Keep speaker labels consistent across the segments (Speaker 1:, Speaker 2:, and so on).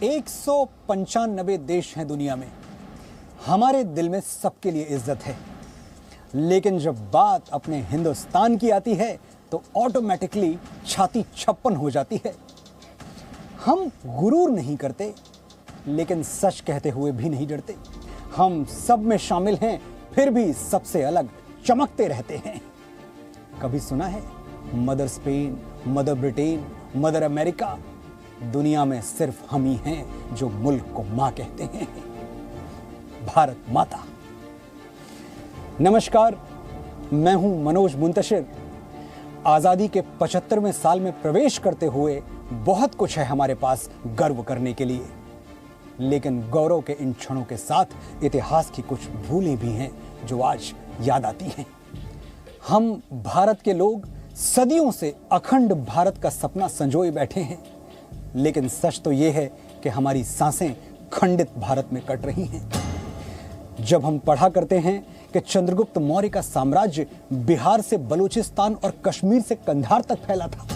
Speaker 1: 195 देश हैं दुनिया में। हमारे दिल में सबके लिए इज्जत है, लेकिन जब बात अपने हिंदुस्तान की आती है तो ऑटोमेटिकली छाती छप्पन हो जाती है। हम गुरूर नहीं करते, लेकिन सच कहते हुए भी नहीं डरते। हम सब में शामिल हैं, फिर भी सबसे अलग चमकते रहते हैं। कभी सुना है mother Spain, mother Britain, mother America? दुनिया में सिर्फ हम ही हैं जो मुल्क को मां कहते हैं, भारत माता। नमस्कार, मैं हूं मनोज मुंतशिर। आजादी के 75वें साल में प्रवेश करते हुए बहुत कुछ है हमारे पास गर्व करने के लिए, लेकिन गौरव के इन क्षणों के साथ इतिहास की कुछ भूलें भी हैं जो आज याद आती हैं। हम भारत के लोग सदियों से अखंड भारत का सपना संजोए बैठे हैं, लेकिन सच तो यह है कि हमारी सांसें खंडित भारत में कट रही हैं। जब हम पढ़ा करते हैं कि चंद्रगुप्त मौर्य का साम्राज्य बिहार से बलूचिस्तान और कश्मीर से कंधार तक फैला था,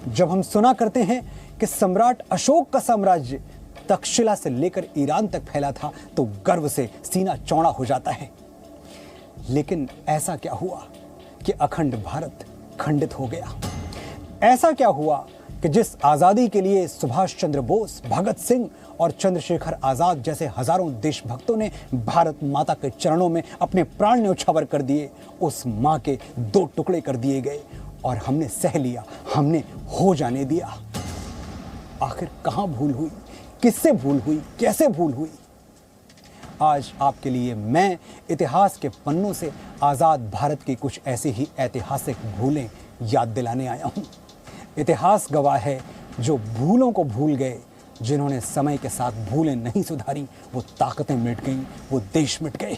Speaker 1: जब हम सुना करते हैं कि सम्राट अशोक का साम्राज्य तक्षशिला से लेकर ईरान तक फैला था, तो गर्व से सीना चौड़ा हो जाता है। लेकिन ऐसा क्या हुआ कि अखंड भारत खंडित हो गया? ऐसा क्या हुआ कि जिस आजादी के लिए सुभाष चंद्र बोस, भगत सिंह और चंद्रशेखर आजाद जैसे हजारों देशभक्तों ने भारत माता के चरणों में अपने प्राण न्यौछावर कर दिए, उस मां के दो टुकड़े कर दिए गए और हमने सह लिया, हमने हो जाने दिया। आखिर कहां भूल हुई, किससे भूल हुई, कैसे भूल हुई? आज आपके लिए मैं इतिहास के पन्नों से आजाद भारत की कुछ ऐसी ही ऐतिहासिक भूलें याद दिलाने आया हूं। इतिहास गवाह है, जो भूलों को भूल गए, जिन्होंने समय के साथ भूलें नहीं सुधारी, वो ताकतें मिट गईं, वो देश मिट गए।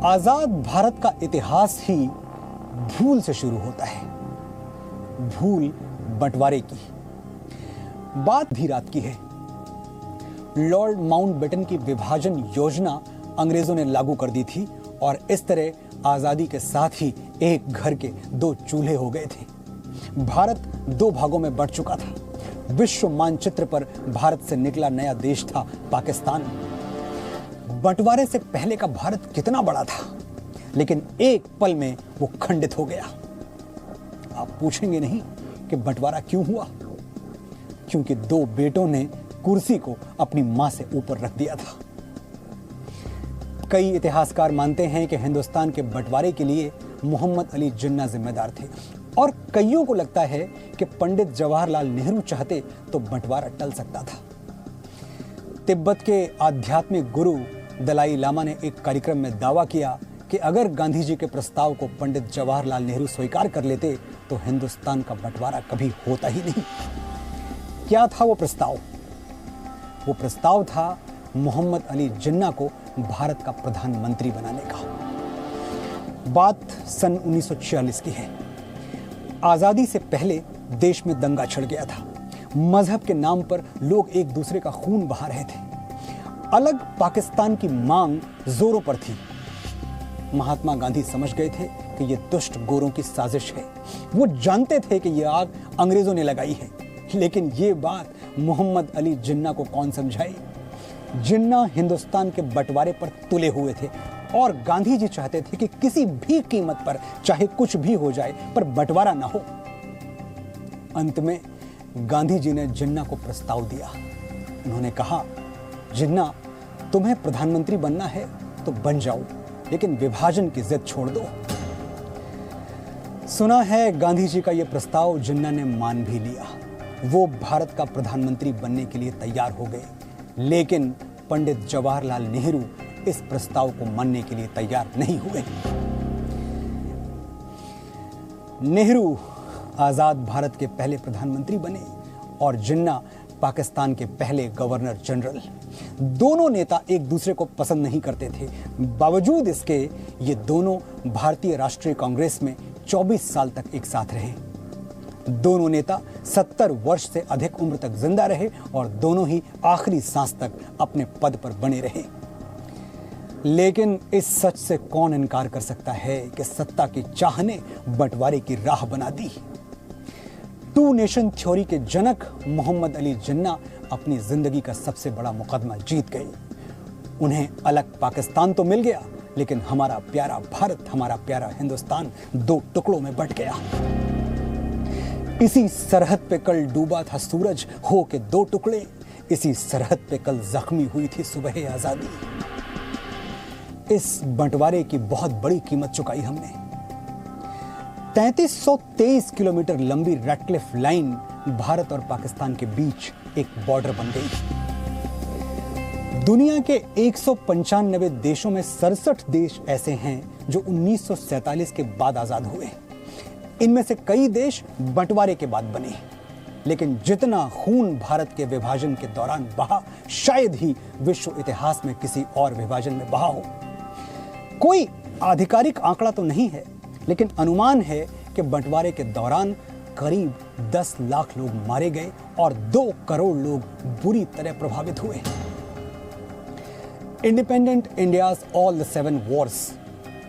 Speaker 1: आजाद भारत का इतिहास ही भूल से शुरू होता है, भूल बंटवारे की। बात भी रात की है। लॉर्ड माउंटबेटन की विभाजन योजना अंग्रेजों ने लागू कर दी थी और इस तरह आजादी के साथ ही एक घर के दो चूल्हे हो गए थे। भारत दो भागों में बंट चुका था। विश्व मानचित्र पर भारत से निकला नया देश था पाकिस्तान। बंटवारे से पहले का भारत कितना बड़ा था, लेकिन एक पल में वो खंडित हो गया। आप पूछेंगे नहीं कि बंटवारा क्यों हुआ? क्योंकि दो बेटों ने कुर्सी को अपनी मां से ऊपर रख दिया था। कई इतिहासकार मानते हैं कि हिंदुस्तान के बंटवारे के लिए मोहम्मद अली जिन्ना जिम्मेदार थे, और कईयों को लगता है कि पंडित जवाहरलाल नेहरू चाहते तो बंटवारा टल सकता था। तिब्बत के आध्यात्मिक गुरु दलाई लामा ने एक कार्यक्रम में दावा किया कि अगर गांधी जी के प्रस्ताव को पंडित जवाहरलाल नेहरू स्वीकार कर लेते तो हिंदुस्तान का बंटवारा कभी होता ही नहीं। क्या था वो प्रस्ताव? वो प्रस्ताव था मोहम्मद अली जिन्ना को भारत का प्रधानमंत्री बनाने का। बात सन 1946 की है। आजादी से पहले देश में दंगा छिड़ गया था। मजहब के नाम पर लोग एक दूसरे का खून बहा रहे थे। अलग पाकिस्तान की मांग जोरों पर थी। महात्मा गांधी समझ गए थे कि यह दुष्ट गोरों की साजिश है। वो जानते थे कि यह आग अंग्रेजों ने लगाई है, लेकिन ये बात मोहम्मद अली जिन्ना को कौन समझाए? जिन्ना हिंदुस्तान के बंटवारे पर तुले हुए थे और गांधी जी चाहते थे कि किसी भी कीमत पर, चाहे कुछ भी हो जाए, पर बंटवारा ना हो। अंत में गांधी जी ने जिन्ना को प्रस्ताव दिया। उन्होंने कहा, जिन्ना, तुम्हें प्रधानमंत्री बनना है तो बन जाओ, लेकिन विभाजन की जिद छोड़ दो। सुना है गांधी जी का यह प्रस्ताव जिन्ना ने मान भी लिया। वो भारत का प्रधानमंत्री बनने के लिए तैयार हो गए, लेकिन पंडित जवाहरलाल नेहरू इस प्रस्ताव को मानने के लिए तैयार नहीं हुए। नेहरू आजाद भारत के पहले प्रधानमंत्री बने और जिन्ना पाकिस्तान के पहले गवर्नर जनरल। दोनों नेता एक दूसरे को पसंद नहीं करते थे। बावजूद इसके ये दोनों भारतीय राष्ट्रीय कांग्रेस में 24 साल तक एक साथ रहे। दोनों नेता 70 वर्ष से अधिक उम्र तक जिंदा रहे और दोनों ही आखिरी सांस तक अपने पद पर बने रहे। लेकिन इस सच से कौन इनकार कर सकता है कि सत्ता की चाह ने बंटवारे की राह बना दी। टू नेशन थ्योरी के जनक मोहम्मद अली जिन्ना अपनी जिंदगी का सबसे बड़ा मुकदमा जीत गए। उन्हें अलग पाकिस्तान तो मिल गया, लेकिन हमारा प्यारा भारत, हमारा प्यारा हिंदुस्तान दो टुकड़ों में बंट गया। इसी सरहद पे कल डूबा था सूरज हो के दो टुकड़े, इसी सरहद पे कल जख्मी हुई थी सुबह आजादी। इस बंटवारे की बहुत बड़ी कीमत चुकाई हमने। 3323 किलोमीटर लंबी रेडक्लिफ लाइन भारत और पाकिस्तान के बीच एक बॉर्डर बन गई। दुनिया के 195 देशों में 67 देश ऐसे हैं जो 1947 के बाद आजाद हुए। इनमें से कई देश बंटवारे के बाद बने, लेकिन जितना खून भारत के विभाजन के दौरान बहा, शायद ही विश्व इतिहास में किसी और विभाजन में बहा हो। कोई आधिकारिक आंकड़ा तो नहीं है, लेकिन अनुमान है कि बंटवारे के दौरान करीब 10 लाख लोग मारे गए और 2 करोड़ लोग बुरी तरह प्रभावित हुए। Independent India's all the 7 Wars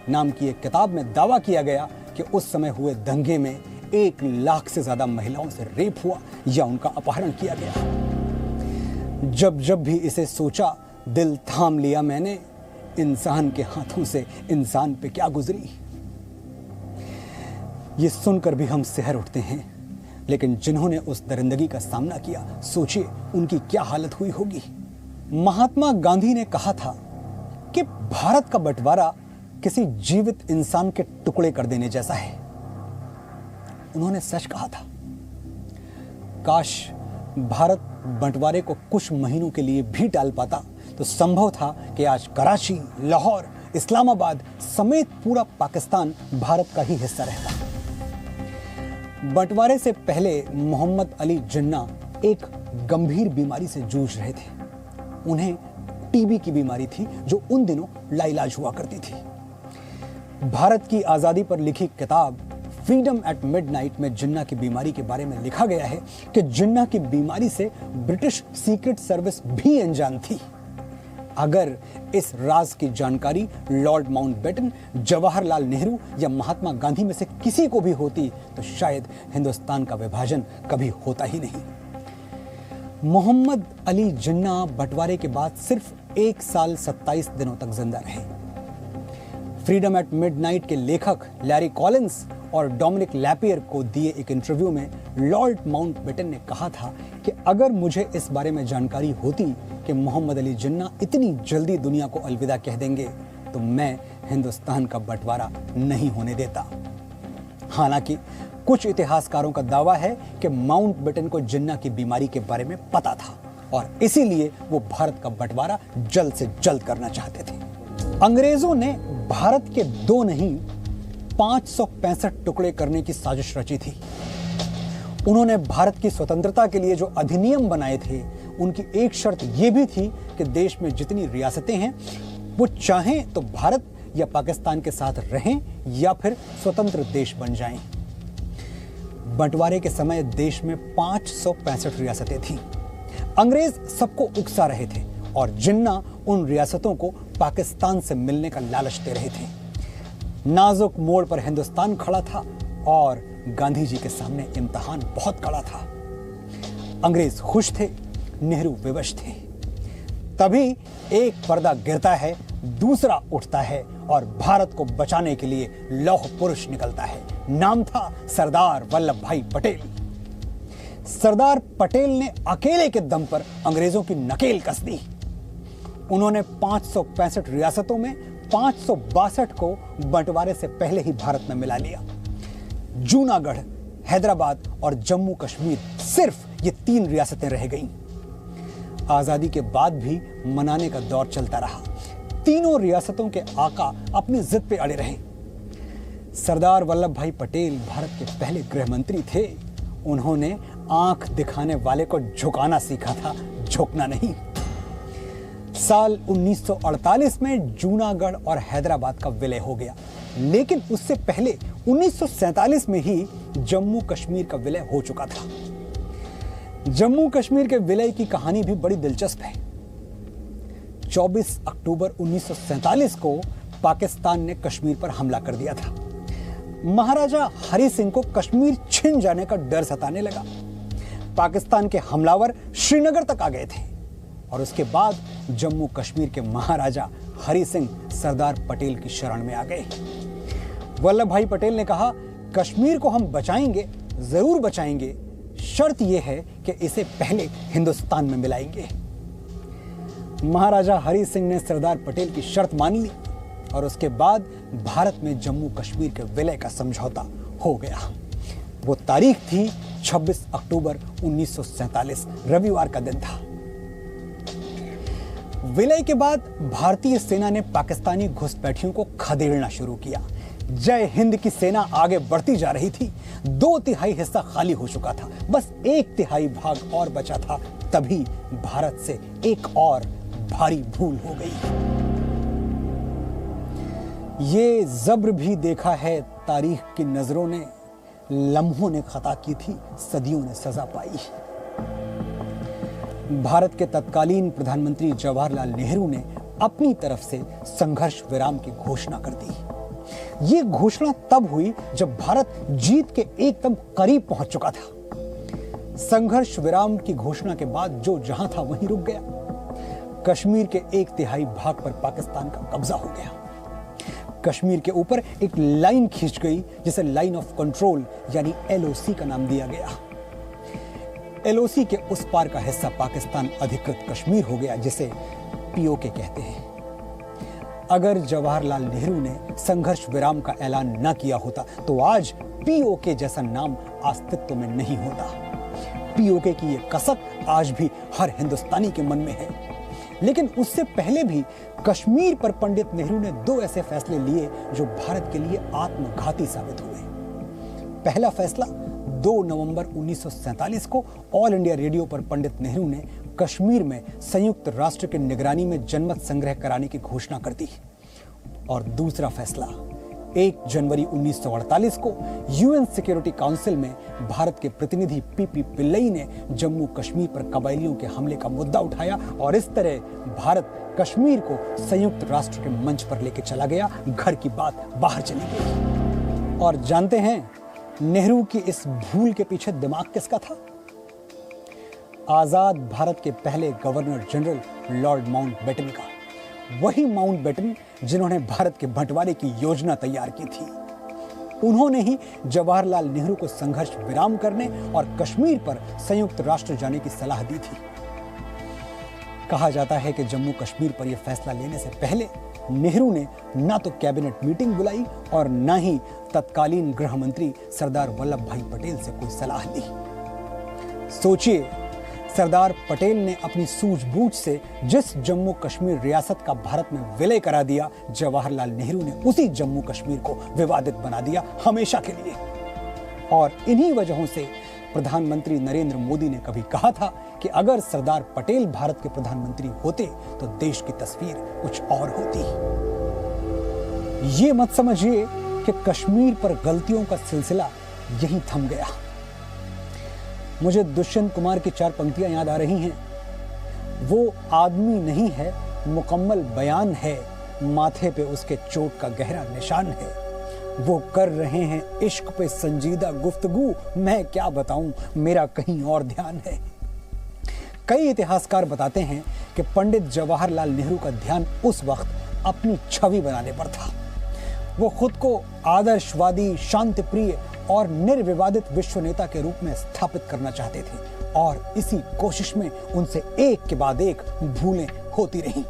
Speaker 1: नाम की एक किताब में दावा किया गया कि उस समय हुए दंगे में 1 लाख से ज्यादा महिलाओं से रेप हुआ या उनका अपहरण किया गया। जब जब भी इसे सोचा, दिल थाम लिया मैंने, इंसान के हाथों से इंसान पे क्या गुजरी। ये सुनकर भी हम सिहर उठते हैं, लेकिन जिन्होंने उस दरिंदगी का सामना किया, सोचिए उनकी क्या हालत हुई होगी। महात्मा गांधी ने कहा था कि भारत का बंटवारा किसी जीवित इंसान के टुकड़े कर देने जैसा है। उन्होंने सच कहा था। काश भारत बंटवारे को कुछ महीनों के लिए भी टाल पाता तो संभव था कि आज कराची, लाहौर, इस्लामाबाद समेत पूरा पाकिस्तान भारत का ही हिस्सा रहता। बंटवारे से पहले मोहम्मद अली जिन्ना एक गंभीर बीमारी से जूझ रहे थे। उन्हें टीबी की बीमारी थी जो उन दिनों लाइलाज हुआ करती थी। भारत की आजादी पर लिखी किताब फ्रीडम एट मिडनाइट में जिन्ना की बीमारी के बारे में लिखा गया है कि जिन्ना की बीमारी से ब्रिटिश सीक्रेट सर्विस भी अनजान थी। अगर इस राज की जानकारी लॉर्ड माउंटबेटन, जवाहरलाल नेहरू या महात्मा गांधी में से किसी को भी होती तो शायद हिंदुस्तान का विभाजन कभी होता ही नहीं। मोहम्मद अली जिन्ना बंटवारे के बाद सिर्फ 1 साल 27 दिनों तक जिंदा रहे। फ्रीडम एट मिडनाइट के लेखक लैरी कॉलिंस और डोमिनिक लैपियर को दिए एक इंटरव्यू में लॉर्ड माउंटबेटन ने कहा था कि अगर मुझे इस बारे में जानकारी होती कि मोहम्मद अली जिन्ना इतनी जल्दी दुनिया को अलविदा कह देंगे तो मैं हिंदुस्तान का बंटवारा नहीं होने देता। हालांकि कुछ इतिहासकारों का दावा है कि माउंटबेटन को जिन्ना की बीमारी के बारे में पता था और इसीलिए वो भारत का बंटवारा जल्द से जल्द करना चाहते थे। अंग्रेजों ने भारत के 2 नहीं 565 टुकड़े करने की साजिश रची थी। उन्होंने भारत की स्वतंत्रता के लिए जो अधिनियम बनाए थे, उनकी एक शर्त यह भी थी कि देश में जितनी रियासतें हैं वो चाहें तो भारत या पाकिस्तान के साथ रहें या फिर स्वतंत्र देश बन जाएं। बंटवारे के समय देश में 565 रियासतें थीं। अंग्रेज सबको उकसा रहे थे और जिन्ना उन रियासतों को पाकिस्तान से मिलने का लालच दे रहे थे। नाजुक मोड़ पर हिंदुस्तान खड़ा था और गांधी जी के सामने इम्तिहान बहुत कड़ा था। अंग्रेज खुश थे, नेहरू विवश थे। तभी एक पर्दा गिरता है, दूसरा उठता है और भारत को बचाने के लिए लौह पुरुष निकलता है। नाम था सरदार वल्लभ भाई पटेल। सरदार पटेल ने अकेले के दम पर अंग्रेजों की नकेल कस दी। उन्होंने 565 रियासतों में 562 को बंटवारे से पहले ही भारत में मिला लिया। जूनागढ़, हैदराबाद और जम्मू कश्मीर, सिर्फ ये 3 रियासतें रह गईं। आजादी के बाद भी मनाने का दौर चलता रहा। तीनों रियासतों के आका अपनी जिद पे अड़े रहे। सरदार वल्लभ भाई पटेल भारत के पहले गृह मंत्री थे। उन्होंने आंख दिखाने वाले को झुकाना सीखा था, झुकना नहीं। साल 1948 में जूनागढ़ और हैदराबाद का विलय हो गया, लेकिन उससे पहले 1947 में ही जम्मू कश्मीर का विलय हो चुका था। जम्मू कश्मीर के विलय की कहानी भी बड़ी दिलचस्प है। 24 अक्टूबर 1947 को पाकिस्तान ने कश्मीर पर हमला कर दिया था। महाराजा हरि सिंह को कश्मीर छिन जाने का डर सताने लगा। पाकिस्तान के हमलावर श्रीनगर तक आ गए थे और उसके बाद जम्मू कश्मीर के महाराजा हरि सिंह सरदार पटेल की शरण में आ गए। वल्लभ भाई पटेल ने कहा, कश्मीर को हम बचाएंगे, जरूर बचाएंगे, शर्त यह है कि इसे पहले हिंदुस्तान में मिलाएंगे। महाराजा हरि सिंह ने सरदार पटेल की शर्त मान ली और उसके बाद भारत में जम्मू कश्मीर के विलय का समझौता हो गया। वो तारीख थी 26 अक्टूबर 1947, रविवार का दिन था। विलय के बाद भारतीय सेना ने पाकिस्तानी घुसपैठियों को खदेड़ना शुरू किया। जय हिंद की सेना आगे बढ़ती जा रही थी। 2/3 हिस्सा खाली हो चुका था, बस 1/3 भाग और बचा था। तभी भारत से एक और भारी भूल हो गई। ये जब्र भी देखा है तारीख की नजरों ने, लम्हों ने खता की थी, सदियों ने सजा पाई। भारत के तत्कालीन प्रधानमंत्री जवाहरलाल नेहरू ने अपनी तरफ से संघर्ष विराम की घोषणा कर दी। ये घोषणा तब हुई जब भारत जीत के एकदम करीब पहुंच चुका था। संघर्ष विराम की घोषणा के बाद जो जहां था वहीं रुक गया। कश्मीर के 1/3 भाग पर पाकिस्तान का कब्जा हो गया। कश्मीर के ऊपर एक लाइन खींच गई जिसे लाइन ऑफ कंट्रोल यानी LOC का नाम दिया गया। LOC के उस पार का हिस्सा पाकिस्तान अधिकृत कश्मीर हो गया, जिसे POK कहते हैं। अगर जवाहरलाल नेहरू ने संघर्ष विराम का ऐलान न किया होता तो आज POK जैसा नाम अस्तित्व में नहीं होता। POK की ये कसक आज भी हर हिंदुस्तानी के मन में है। लेकिन उससे पहले भी कश्मीर पर पंडित नेहरू ने 2 ऐसे फैसले लिए जो भारत के लिए आत्मघाती साबित हुए। पहला फैसला 2 नवंबर 1947 को ऑल इंडिया रेडियो पर पंडित नेहरू ने कश्मीर में संयुक्त राष्ट्र की निगरानी में जनमत संग्रह कराने की घोषणा कर दी। और दूसरा फैसला 1 जनवरी 1948 को UN सिक्योरिटी काउंसिल में भारत के प्रतिनिधि PP पिल्लई ने जम्मू कश्मीर पर कबायलियों के हमले का मुद्दा उठाया और इस तरह भारत कश्मीर को संयुक्त राष्ट्र के मंच पर लेकर चला गया। घर की बात बाहर चली गई। और जानते हैं नेहरू की इस भूल के पीछे दिमाग किसका था? आजाद भारत के पहले गवर्नर जनरल लॉर्ड माउंटबेटन का। वही माउंटबेटन जिन्होंने भारत के बंटवारे की योजना तैयार की थी। उन्होंने ही जवाहरलाल नेहरू को संघर्ष विराम करने और कश्मीर पर संयुक्त राष्ट्र जाने की सलाह दी थी। कहा जाता है कि जम्मू कश्मीर पर यह फैसला लेने से पहले नेहरू ने ना तो कैबिनेट मीटिंग बुलाई और ना ही तत्कालीन गृह मंत्री सरदार वल्लभ भाई पटेल से कोई सलाह ली। सोचिए, सरदार पटेल ने अपनी सूझबूझ से जिस जम्मू कश्मीर रियासत का भारत में विलय करा दिया, जवाहरलाल नेहरू ने उसी जम्मू कश्मीर को विवादित बना दिया हमेशा के लिए। और इन्हीं वजहों से प्रधानमंत्री नरेंद्र मोदी ने कभी कहा था कि अगर सरदार पटेल भारत के प्रधानमंत्री होते तो देश की तस्वीर कुछ और होती। ये मत समझिए कि कश्मीर पर गलतियों का सिलसिला यहीं थम गया। मुझे दुष्यंत कुमार की 4 पंक्तियां याद आ रही हैं। वो आदमी नहीं है, मुकम्मल बयान है, माथे पे उसके चोट का गहरा निशान है। वो कर रहे हैं इश्क पे संजीदा गुफ्तगू, मैं क्या बताऊं, मेरा कहीं और ध्यान है। कई इतिहासकार बताते हैं कि पंडित जवाहरलाल नेहरू का ध्यान उस वक्त अपनी छवि बनाने पर था। वो खुद को आदर्शवादी, शांतिप्रिय और निर्विवादित विश्व नेता के रूप में स्थापित करना चाहते थे और इसी कोशिश में उनसे एक के बाद एक भूलें होती रहीं।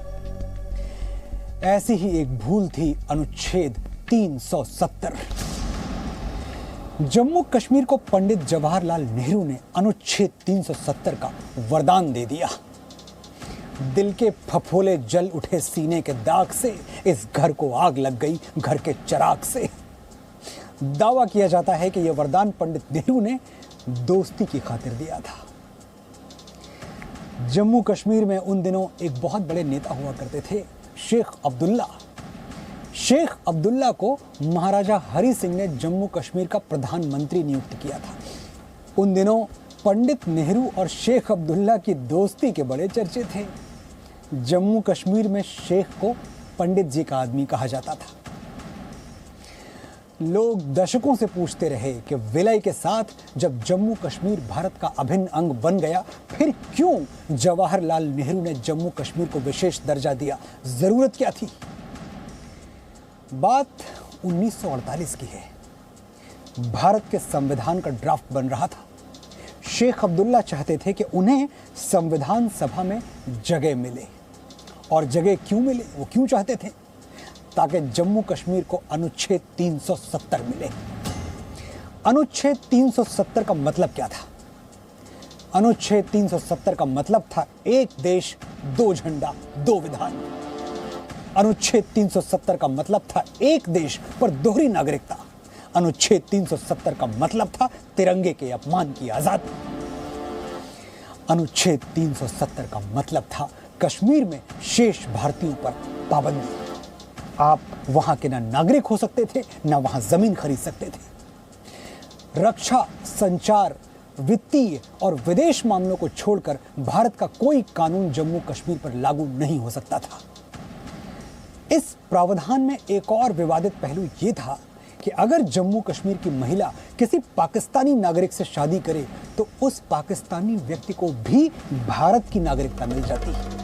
Speaker 1: ऐसी ही एक भूल थी अनुच्छेद 370। जम्मू कश्मीर को पंडित जवाहरलाल नेहरू ने अनुच्छेद 370 का वरदान दे दिया। दिल के फफोले जल उठे सीने के दाग से, इस घर को आग लग गई घर के चिराग से। दावा किया जाता है कि यह वरदान पंडित नेहरू ने दोस्ती की खातिर दिया था। जम्मू कश्मीर में उन दिनों एक बहुत बड़े नेता हुआ करते थे, शेख अब्दुल्ला। शेख अब्दुल्ला को महाराजा हरि सिंह ने जम्मू कश्मीर का प्रधानमंत्री नियुक्त किया था। उन दिनों पंडित नेहरू और शेख अब्दुल्ला की दोस्ती के बड़े चर्चे थे। जम्मू कश्मीर में शेख को पंडित जी का आदमी कहा जाता था। लोग दशकों से पूछते रहे कि विलय के साथ जब जम्मू कश्मीर भारत का अभिन्न अंग बन गया, फिर क्यों जवाहरलाल नेहरू ने जम्मू कश्मीर को विशेष दर्जा दिया? जरूरत क्या थी? बात 1948 की है। भारत के संविधान का ड्राफ्ट बन रहा था। शेख अब्दुल्ला चाहते थे कि उन्हें संविधान सभा में जगह मिले। और जगह क्यों मिले, वो क्यों चाहते थे? ताकि जम्मू कश्मीर को अनुच्छेद 370 मिले। अनुच्छेद 370 का मतलब क्या था? अनुच्छेद 370 का मतलब था एक देश दो झंडा दो विधान। अनुच्छेद 370 का मतलब था एक देश पर दोहरी नागरिकता। अनुच्छेद 370 का मतलब था तिरंगे के अपमान की आजादी। अनुच्छेद 370 का मतलब था कश्मीर में शेष भारतीयों पर पाबंदी। आप वहां के ना नागरिक हो सकते थे, ना वहां जमीन खरीद सकते थे। रक्षा, संचार, वित्तीय और विदेश मामलों को छोड़कर भारत का कोई कानून जम्मू कश्मीर पर लागू नहीं हो सकता था। इस प्रावधान में एक और विवादित पहलू यह था कि अगर जम्मू कश्मीर की महिला किसी पाकिस्तानी नागरिक से शादी करे तो उस पाकिस्तानी व्यक्ति को भी भारत की नागरिकता मिल जाती।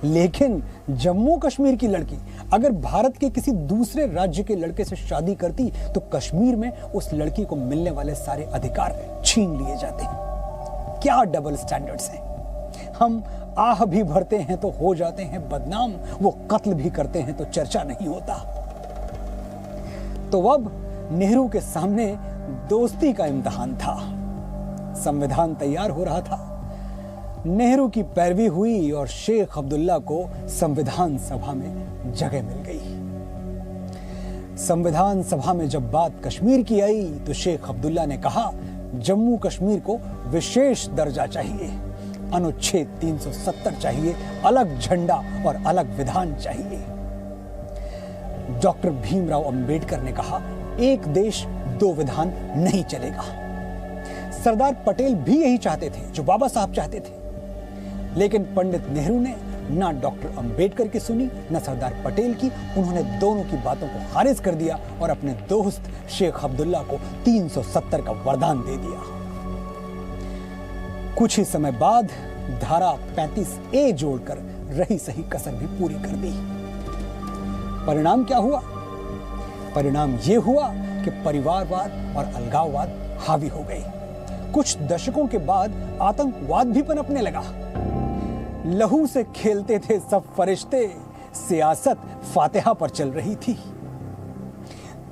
Speaker 1: लेकिन जम्मू कश्मीर की लड़की अगर भारत के किसी दूसरे राज्य के लड़के से शादी करती तो कश्मीर में उस लड़की को मिलने वाले सारे अधिकार छीन लिए जाते। क्या डबल स्टैंडर्ड्स हैं। हम आह भी भरते हैं तो हो जाते हैं बदनाम, वो कत्ल भी करते हैं तो चर्चा नहीं होता। तो अब नेहरू के सामने दोस्ती का इम्तिहान था। संविधान तैयार हो रहा था। नेहरू की पैरवी हुई और शेख अब्दुल्ला को संविधान सभा में जगह मिल गई। संविधान सभा में जब बात कश्मीर की आई तो शेख अब्दुल्ला ने कहा जम्मू कश्मीर को विशेष दर्जा चाहिए, अनुच्छेद 370 चाहिए, अलग झंडा और अलग विधान चाहिए। डॉक्टर भीमराव अंबेडकर ने कहा एक देश दो विधान नहीं चलेगा। सरदार पटेल भी यही चाहते थे जो बाबा साहब चाहते थे। लेकिन पंडित नेहरू ने ना डॉक्टर अंबेडकर की सुनी ना सरदार पटेल की। उन्होंने दोनों की बातों को खारिज कर दिया और अपने दोस्त शेख अब्दुल्ला को 370 का वरदान दे दिया। कुछ ही समय बाद धारा 35A जोड़कर रही सही कसर भी पूरी कर दी। परिणाम क्या हुआ? परिणाम यह हुआ कि परिवारवाद और अलगाववाद हावी हो गए। कुछ दशकों के बाद आतंकवाद भी पनपने लगा। लहू से खेलते थे सब फरिश्ते, सियासत फातिहा पर चल रही थी।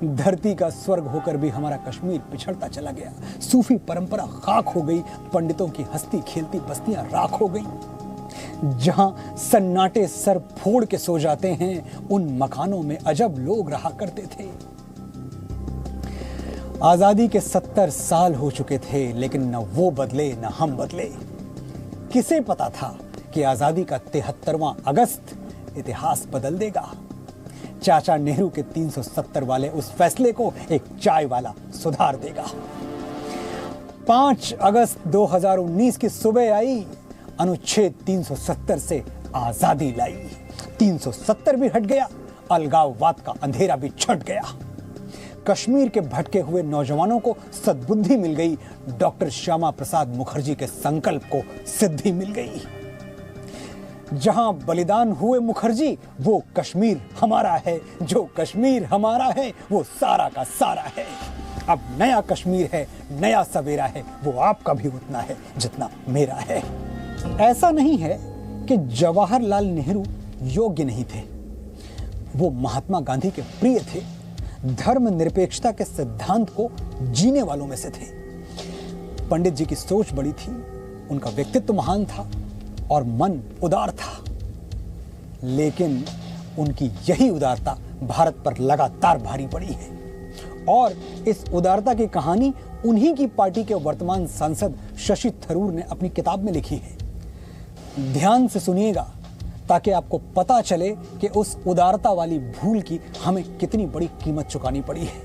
Speaker 1: धरती का स्वर्ग होकर भी हमारा कश्मीर पिछड़ता चला गया। सूफी परंपरा खाक हो गई, पंडितों की हस्ती खेलती बस्तियां राख हो गई। जहां सन्नाटे सर फोड़ के सो जाते हैं उन मकानों में अजब लोग रहा करते थे। आजादी के 70 साल हो चुके थे, लेकिन न वो बदले न हम बदले। किसे पता था कि आजादी का 73वां अगस्त इतिहास बदल देगा। चाचा नेहरू के 370 वाले उस फैसले को एक चाय वाला सुधार देगा। 5 अगस्त 2019 की सुबह आई, अनुच्छेद 370 से आजादी लाई। 370 भी हट गया, अलगाववाद का अंधेरा भी छट गया। कश्मीर के भटके हुए नौजवानों को सद्बुद्धि मिल गई। डॉक्टर श्यामा प्रसाद मुखर्जी के संकल्प को सिद्धि मिल गई। जहां बलिदान हुए मुखर्जी, वो कश्मीर हमारा है। जो कश्मीर हमारा है वो सारा का सारा है। अब नया कश्मीर है, नया सवेरा है। वो आपका भी उतना है जितना मेरा है। ऐसा नहीं है कि जवाहरलाल नेहरू योग्य नहीं थे। वो महात्मा गांधी के प्रिय थे। धर्मनिरपेक्षता के सिद्धांत को जीने वालों में से थे। पंडित जी की सोच बड़ी थी, उनका व्यक्तित्व महान था और मन उदार था। लेकिन उनकी यही उदारता भारत पर लगातार भारी पड़ी है। और इस उदारता की कहानी उन्हीं की पार्टी के वर्तमान सांसद शशि थरूर ने अपनी किताब में लिखी है। ध्यान से सुनिएगा ताकि आपको पता चले कि उस उदारता वाली भूल की हमें कितनी बड़ी कीमत चुकानी पड़ी है।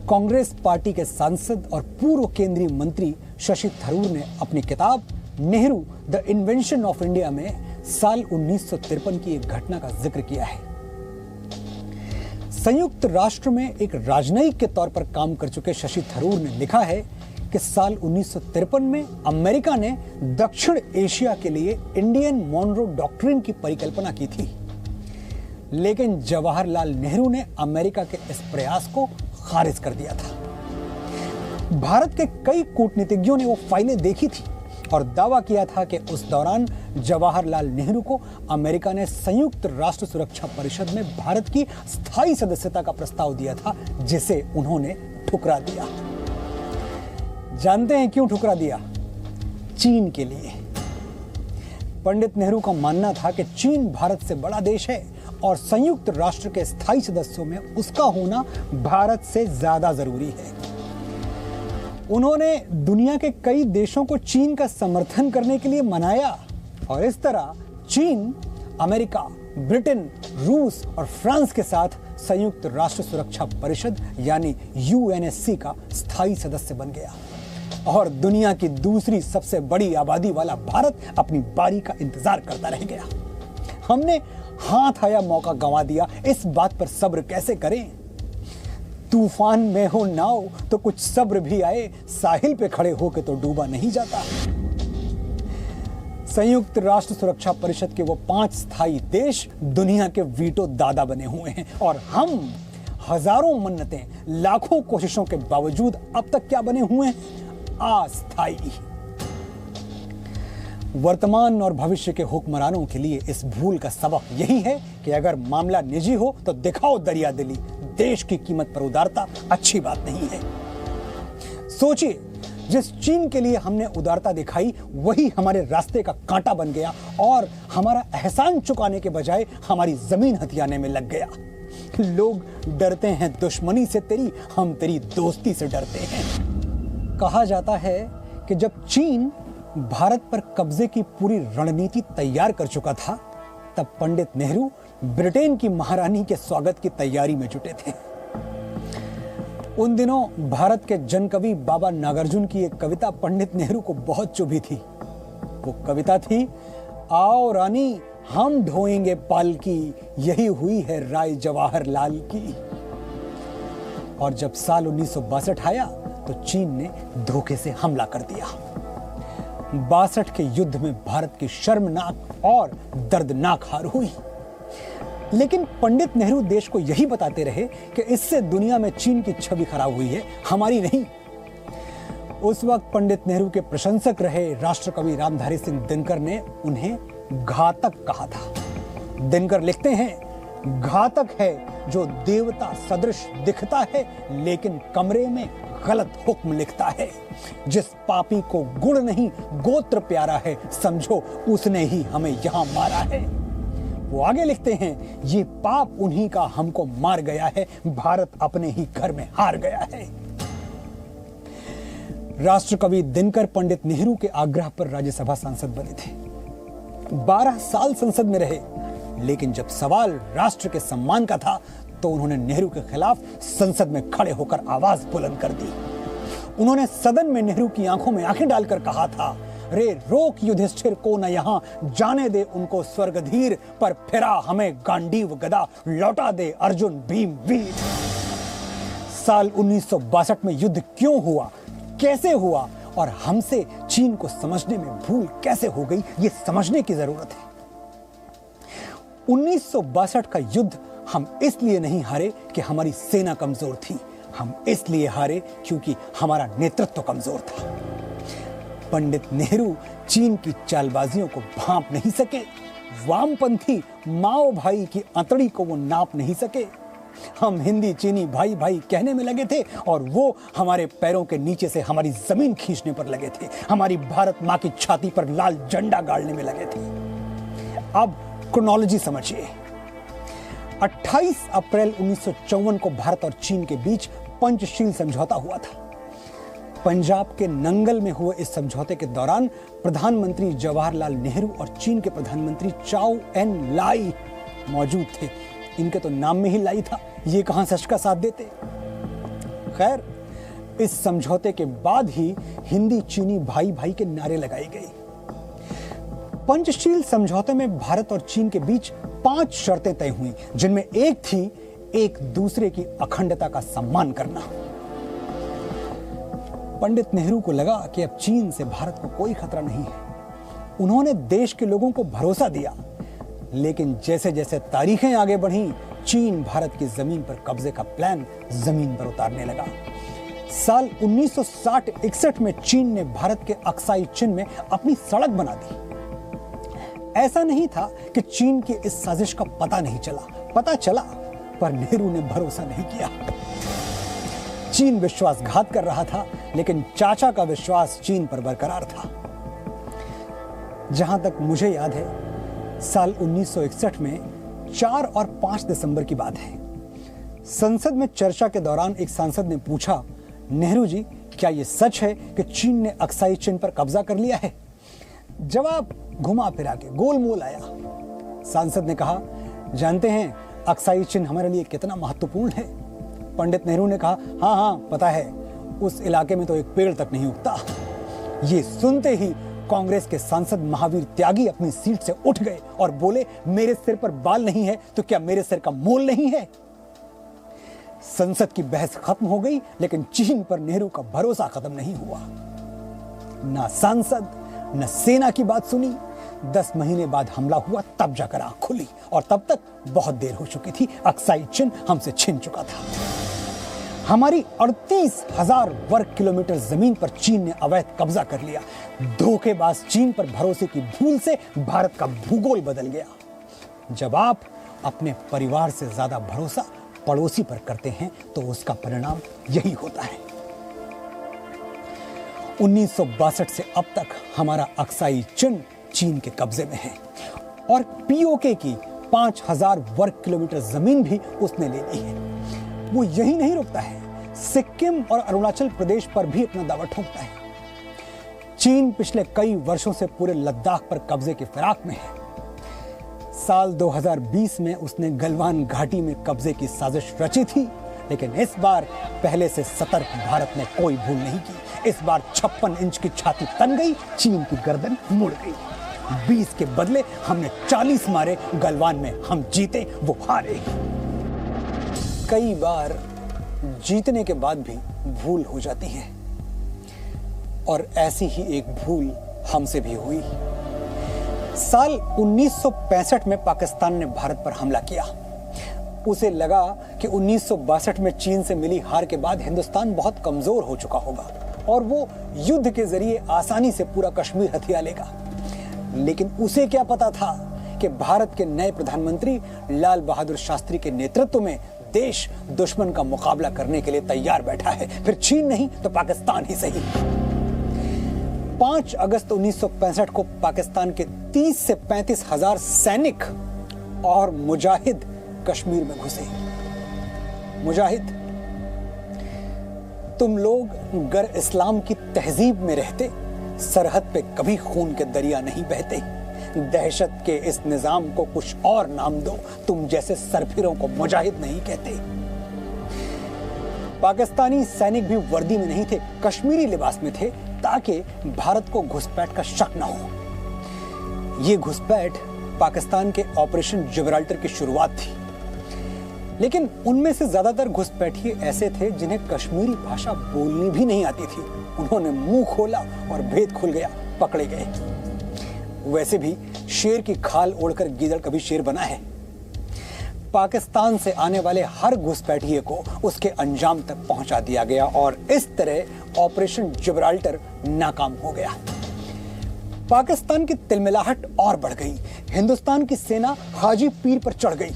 Speaker 1: कांग्रेस पार्टी के सांसद और पूर्व केंद्रीय मंत्री शशि थरूर ने अपनी किताब Nehru the invention of India में साल 1953 की एक घटना का जिक्र किया है। संयुक्त राष्ट्र में एक राजनयिक के तौर पर काम कर चुके शशि थरूर ने लिखा है कि साल 1953 में अमेरिका ने दक्षिण एशिया के लिए इंडियन मॉनरो डॉक्ट्रिन की परिकल्पना की थी, लेकिन जवाहरलाल नेहरू ने अमेरिका के इस प्रयास को खारिज कर दिया था। भारत के कई कूटनीतिज्ञों ने वो फाइलें देखी थी और दावा किया था कि उस दौरान जवाहरलाल नेहरू को अमेरिका ने संयुक्त राष्ट्र सुरक्षा परिषद में भारत की स्थायी सदस्यता का प्रस्ताव दिया था, जिसे उन्होंने ठुकरा दिया। जानते हैं क्यों ठुकरा दिया? चीन के लिए। पंडित नेहरू का मानना था कि चीन भारत से बड़ा देश है और संयुक्त राष्ट्र के स्थायी सदस्यों में उसका होना भारत से ज्यादा जरूरी है। उन्होंने दुनिया के कई देशों को चीन का समर्थन करने के लिए मनाया और इस तरह चीन अमेरिका, ब्रिटेन, रूस और फ्रांस के साथ संयुक्त राष्ट्र सुरक्षा परिषद यानी यूएनएससी का स्थायी सदस्य बन गया और दुनिया की दूसरी सबसे बड़ी आबादी वाला भारत अपनी बारी का इंतजार करता रह गया। हमने हाथ आया मौका गंवा दिया, इस बात पर सब्र कैसे करें? तूफान में हो नाव तो कुछ सब्र भी आए, साहिल पे खड़े होके तो डूबा नहीं जाता। संयुक्त राष्ट्र सुरक्षा परिषद के वो 5 स्थायी देश दुनिया के वीटो दादा बने हुए हैं और हम हजारों मन्नतें, लाखों कोशिशों के बावजूद अब तक क्या बने हुए हैं? अस्थायी। वर्तमान और भविष्य के हुक्मरानों के लिए इस भूल का सबक यही है कि अगर मामला निजी हो तो दिखाओ दरिया दिली, देश की कीमत पर उदारता अच्छी बात नहीं है। सोचिए, जिस चीन के लिए हमने उदारता दिखाई वही हमारे रास्ते का कांटा बन गया और हमारा एहसान चुकाने के बजाय हमारी जमीन हथियाने में लग गया। लोग डरते हैं दुश्मनी से तेरी, हम तेरी दोस्ती से डरते हैं। कहा जाता है कि जब चीन भारत पर कब्जे की पूरी रणनीति तैयार कर चुका था, तब पंडित नेहरू ब्रिटेन की महारानी के स्वागत की तैयारी में जुटे थे। उन दिनों भारत के जनकवि बाबा नागार्जुन की एक कविता पंडित नेहरू को बहुत चुभी थी। वो कविता थी, आओ रानी हम ढोएंगे पालकी, यही हुई है राय जवाहरलाल की। और जब साल 1962 आया तो चीन ने धोखे से हमला कर दिया। 62 के युद्ध में भारत की शर्मनाक और दर्दनाक हार हुई, लेकिन पंडित नेहरू देश को यही बताते रहे कि इससे दुनिया में चीन की छवि खराब हुई है, हमारी नहीं। उस वक्त पंडित नेहरू के प्रशंसक रहे राष्ट्रकवि रामधारी सिंह दिनकर ने उन्हें घातक कहा था। दिनकर लिखते हैं, घातक है जो देवता सदृश दिखता है लेकिन कमरे में गलत हुक्म लिखता है। जिस पापी को गुण नहीं गोत्र प्यारा है, समझो उसने ही हमें यहां मारा है। वो आगे लिखते हैं, ये पाप उन्हीं का हमको मार गया है, भारत अपने ही घर में हार गया है। राष्ट्रकवि दिनकर पंडित नेहरू के आग्रह पर राज्यसभा सांसद बने थे। 12 साल संसद में रहे, लेकिन जब सवाल राष्ट्र के सम्मान का था तो उन्होंने नेहरू के खिलाफ संसद में खड़े होकर आवाज बुलंद कर दी। उन्होंने सदन में नेहरू की आंखों में आंखें डालकर कहा था, रे रोक युधिष्ठिर को न यहां, जाने दे उनको स्वर्गधीर, पर फिरा हमें गांडीव गदा, लौटा दे अर्जुन भीम वीर। साल 1962 में युद्ध क्यों हुआ, कैसे हुआ और हमसे चीन को समझने में भूल कैसे हो गई, ये समझने की जरूरत है। 1962 का युद्ध हम इसलिए नहीं हारे कि हमारी सेना कमजोर थी, हम इसलिए हारे क्योंकि हमारा नेतृत्व कमजोर था। पंडित नेहरू चीन की चालबाजियों को भांप नहीं सके, वामपंथी माओ भाई की अंतड़ी को वो नाप नहीं सके। हम हिंदी चीनी भाई भाई कहने में लगे थे और वो हमारे पैरों के नीचे से हमारी जमीन खींचने पर लगे थे, हमारी भारत मां की छाती पर लाल झंडा गाड़ने में लगे थे। अब क्रोनोलॉजी समझिए। 28 अप्रैल 1954 को भारत और चीन के बीच पंचशील समझौता हुआ था। पंजाब के नंगल में हुए इस समझौते के दौरान प्रधानमंत्री जवाहरलाल नेहरू और चीन के प्रधानमंत्री चाओ एन लाई मौजूद थे। इनके तो नाम में ही लाई था, ये कहां सच का साथ देते। खैर, इस समझौते के बाद ही हिंदी चीनी भाई भाई के नारे लगाए गए। पंचशील समझौते में भारत और चीन के बीच 5 शर्तें तय हुई, जिनमें एक थी एक दूसरे की अखंडता का सम्मान करना। पंडित नेहरू को लगा कि अब चीन से भारत को कोई खतरा नहीं है। उन्होंने देश के लोगों को भरोसा दिया, लेकिन जैसे जैसे तारीखें आगे बढ़ी, चीन भारत की जमीन पर कब्जे का प्लान जमीन पर उतारने लगा। साल 1960-61 में चीन ने भारत के अक्साई चिन में अपनी सड़क बना दी। ऐसा नहीं था कि चीन की इस साजिश का पता चला, पर नेहरू ने भरोसा नहीं किया। चीन विश्वासघात कर रहा था, लेकिन चाचा का विश्वास चीन पर बरकरार था। जहां तक मुझे याद है, साल 1961 में 4 और 5 दिसंबर की बात है। संसद में चर्चा के दौरान एक सांसद ने पूछा, नेहरू जी, क्या यह सच है कि चीन ने अक्साई चिन पर कब्जा कर लिया है? जवाब घुमा फिरा के गोलमोल आया। सांसद ने कहा, जानते हैं अक्साई चिन हमारे लिए कितना महत्वपूर्ण है? पंडित नेहरू ने कहा, हाँ पता है, उस इलाके में तो एक पेड़ तक नहीं उगता। ये सुनते ही कांग्रेस के सांसद महावीर त्यागी अपनी सीट से उठ गए और बोले, मेरे सिर पर बाल नहीं है तो क्या मेरे सिर का मोल नहीं है? संसद की बहस खत्म हो गई, लेकिन चीन पर नेहरू का भरोसा खत्म नहीं हुआ। ना सांसद न सेना की बात सुनी। 10 महीने बाद हमला हुआ, तब जाकर आंख खुली, और तब तक बहुत देर हो चुकी थी। अक्साई चिन हमसे छिन चुका था। हमारी 38,000 वर्ग किलोमीटर जमीन पर चीन ने अवैध कब्जा कर लिया। धोखेबाज चीन पर भरोसे की भूल से भारत का भूगोल बदल गया। जब आप अपने परिवार से ज्यादा भरोसा पड़ोसी पर करते हैं, तो उसका परिणाम यही होता है। 1962 से अब तक हमारा अक्साई चिन चीन के कब्जे में है, और पीओके की 5,000 वर्ग किलोमीटर जमीन भी उसने ले ली है। वो यही नहीं रुकता है, सिक्किम और अरुणाचल प्रदेश पर भी अपना दावा ठोकता है। चीन पिछले कई वर्षों से पूरे लद्दाख पर कब्जे की फिराक में है। साल 2020 में उसने गलवान घाटी में कब्जे की साजिश रची थी, लेकिन इस बार पहले से सतर्क भारत ने कोई भूल नहीं की। इस बार 56 इंच की छाती तन गई, चीन की गर्दन मुड़ गई। 20 के बदले हमने 40 मारे। गलवान में हम जीते, वो हारे। कई बार जीतने के बाद भी भूल हो जाती है, और ऐसी ही एक भूल हमसे भी हुई। साल 1965 में पाकिस्तान ने भारत पर हमला किया। उसे लगा कि 1962 में चीन से मिली हार के बाद हिंदुस्तान बहुत कमजोर हो चुका होगा और वो युद्ध के जरिए आसानी से पूरा कश्मीर हथिया लेगा। लेकिन उसे क्या पता था कि भारत के नए प्रधानमंत्री लाल बहादुर शास्त्री के नेतृत्व में देश दुश्मन का मुकाबला करने के लिए तैयार बैठा है, फिर चीन नहीं तो पाकिस्तान ही सही। 5 अगस्त 1965 को पाकिस्तान के 30 से 35 हजार सैनिक और मुजाहिद कश्मीर में घुसे। मुजाहिद, तुम लोग गर इस्लाम की तहजीब में रहते, सरहद पे कभी खून के दरिया नहीं बहते। दहशत के इस निजाम को कुछ और नाम दो, तुम जैसे सरफिरों को मुजाहिद नहीं कहते। पाकिस्तानी सैनिक भी वर्दी में नहीं थे, कश्मीरी लिबास में थे, ताकि भारत को घुसपैठ का शक न हो। ये घुसपैठ पाकिस्तान के ऑपरेशन जिब्राल्टर की शुरुआत थी, लेकिन उनमें से ज्यादातर घुसपैठिए ऐसे थे जिन्हें कश्मीरी भाषा बोलनी भी नहीं आती थी। उन्होंने मुंह खोला और भेद खुल गया, पकड़े गए। वैसे भी शेर की खाल ओढ़कर गीदड़ कभी शेर बना है। पाकिस्तान से आने वाले हर घुसपैठिए को उसके अंजाम तक पहुंचा दिया गया और इस तरह ऑपरेशन जिब्राल्टर नाकाम हो गया। पाकिस्तान की तिलमिलाहट और बढ़ गई। हिंदुस्तान की सेना हाजी पीर पर चढ़ गई।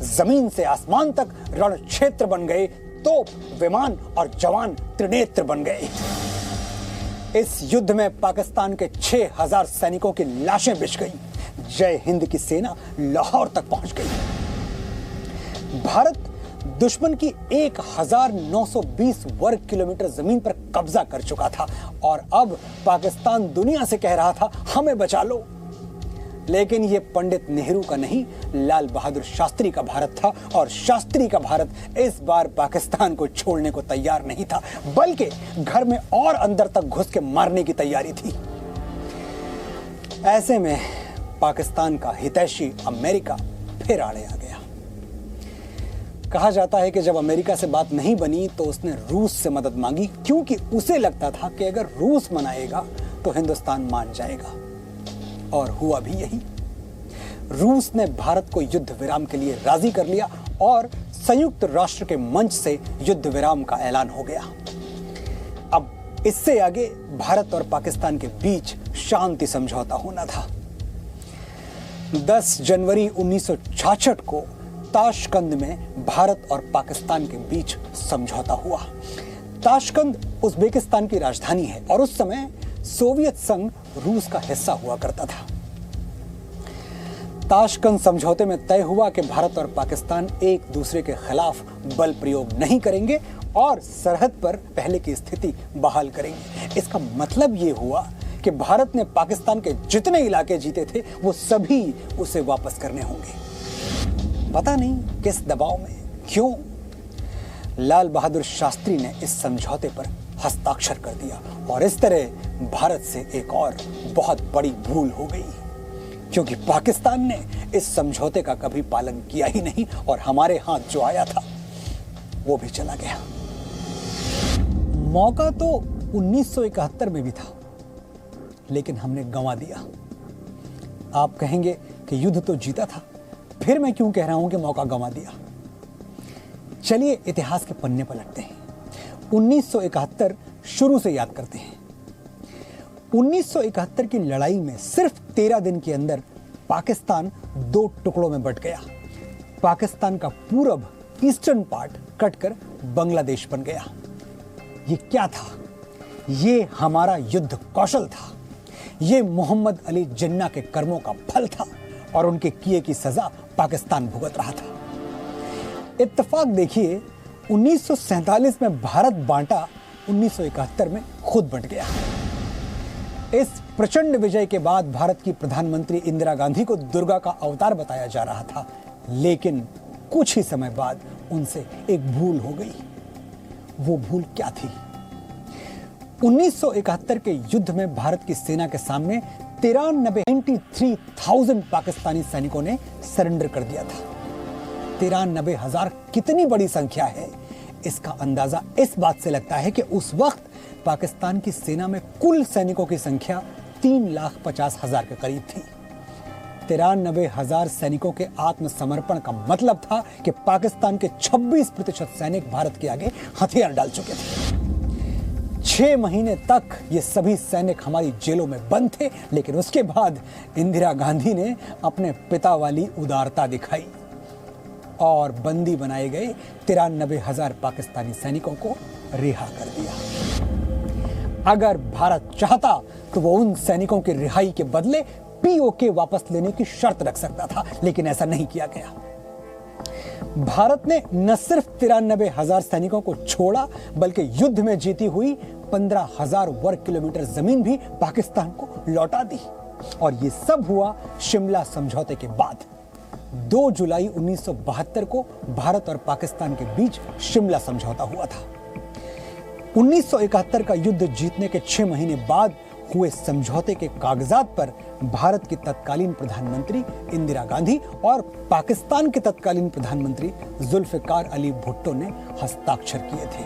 Speaker 1: जमीन से आसमान तक रण क्षेत्र बन गए। तोप, विमान और जवान त्रिनेत्र बन गए। इस युद्ध में पाकिस्तान के 6,000 सैनिकों की लाशें बिछ गई। जय हिंद की सेना लाहौर तक पहुंच गई। भारत दुश्मन की 1,920 वर्ग किलोमीटर जमीन पर कब्जा कर चुका था और अब पाकिस्तान दुनिया से कह रहा था, हमें बचा लो। लेकिन यह पंडित नेहरू का नहीं, लाल बहादुर शास्त्री का भारत था और शास्त्री का भारत इस बार पाकिस्तान को छोड़ने को तैयार नहीं था, बल्कि घर में और अंदर तक घुस के मारने की तैयारी थी। ऐसे में पाकिस्तान का हितैषी अमेरिका फिर आड़े आ गया। कहा जाता है कि जब अमेरिका से बात नहीं बनी तो उसने रूस से मदद मांगी, क्योंकि उसे लगता था कि अगर रूस मनाएगा तो हिंदुस्तान मान जाएगा। और हुआ भी यही। रूस ने भारत को युद्ध विराम के लिए राजी कर लिया और संयुक्त राष्ट्र के मंच से युद्ध विराम का ऐलान हो गया। अब इससे आगे भारत और पाकिस्तान के बीच शांति समझौता होना था। 10 जनवरी 1966 को ताशकंद में भारत और पाकिस्तान के बीच समझौता हुआ। ताशकंद उज्बेकिस्तान की राजधानी है और उस समय सोवियत संघ रूस का हिस्सा हुआ करता था। ताशकंद समझौते में तय हुआ कि भारत और पाकिस्तान एक दूसरे के खिलाफ बल प्रयोग नहीं करेंगे और सरहद पर पहले की स्थिति बहाल करेंगे। इसका मतलब यह हुआ कि भारत ने पाकिस्तान के जितने इलाके जीते थे वो सभी उसे वापस करने होंगे। पता नहीं किस दबाव में, क्यों, लाल बहादुर शास्त्री ने इस समझौते पर हस्ताक्षर कर दिया और इस तरह भारत से एक और बहुत बड़ी भूल हो गई, क्योंकि पाकिस्तान ने इस समझौते का कभी पालन किया ही नहीं और हमारे हाथ जो आया था वो भी चला गया। मौका तो 1971 में भी था, लेकिन हमने गंवा दिया। आप कहेंगे कि युद्ध तो जीता था, फिर मैं क्यों कह रहा हूं कि मौका गंवा दिया। चलिए इतिहास के पन्ने पलटते हैं। 1971 शुरू से याद करते हैं। 1971 की लड़ाई में सिर्फ 13 दिन के अंदर पाकिस्तान 2 टुकड़ों में बंट गया। पाकिस्तान का पूरब ईस्टर्न पार्ट कटकर बांग्लादेश बन गया। ये क्या था? ये हमारा युद्ध कौशल था। ये मोहम्मद अली जिन्ना के कर्मों का फल था और उनके किए की सजा पाकिस्तान भुगत रहा था। इत्तेफाक देखिए, 1947 में भारत बांटा, 1971 में खुद बंट गया। इस प्रचंड विजय के बाद भारत की प्रधानमंत्री इंदिरा गांधी को दुर्गा का अवतार बताया जा रहा था, लेकिन कुछ ही समय बाद उनसे एक भूल हो गई। वो भूल क्या थी? 1971 के युद्ध में भारत की सेना के सामने 93,000 पाकिस्तानी सैनिकों ने सरेंडर कर दिया था। 93,000 कितनी बड़ी संख्या है, इसका अंदाजा इस बात से लगता है कि उस वक्त पाकिस्तान की सेना में कुल सैनिकों की संख्या 3,50,000 के करीब थी। 93,000 सैनिकों के आत्मसमर्पण का मतलब था कि पाकिस्तान के 26% सैनिक भारत के आगे हथियार डाल चुके थे। 6 महीने तक ये सभी सैनिक हमारी जेलों में बंद थे, लेकिन उसके बाद इंदिरा गांधी ने अपने पिता वाली उदारता दिखाई और बंदी बनाए गए 93,000 पाकिस्तानी सैनिकों को रिहा कर दिया। अगर भारत चाहता तो वो उन सैनिकों की रिहाई के बदले पीओके वापस लेने की शर्त रख सकता था, लेकिन ऐसा नहीं किया गया। भारत ने न सिर्फ 93,000 सैनिकों को छोड़ा, बल्कि युद्ध में जीती हुई 15,000 वर्ग किलोमीटर जमीन भी पाकिस्तान को लौटा दी। और ये सब हुआ शिमला समझौते के बाद। 2 जुलाई 1972 को भारत और पाकिस्तान के बीच शिमला समझौता हुआ था। 1971 का युद्ध जीतने के 6 महीने बाद हुए समझौते के कागजात पर भारत की तत्कालीन प्रधानमंत्री इंदिरा गांधी और पाकिस्तान के तत्कालीन प्रधानमंत्री जुल्फिकार अली भुट्टो ने हस्ताक्षर किए थे।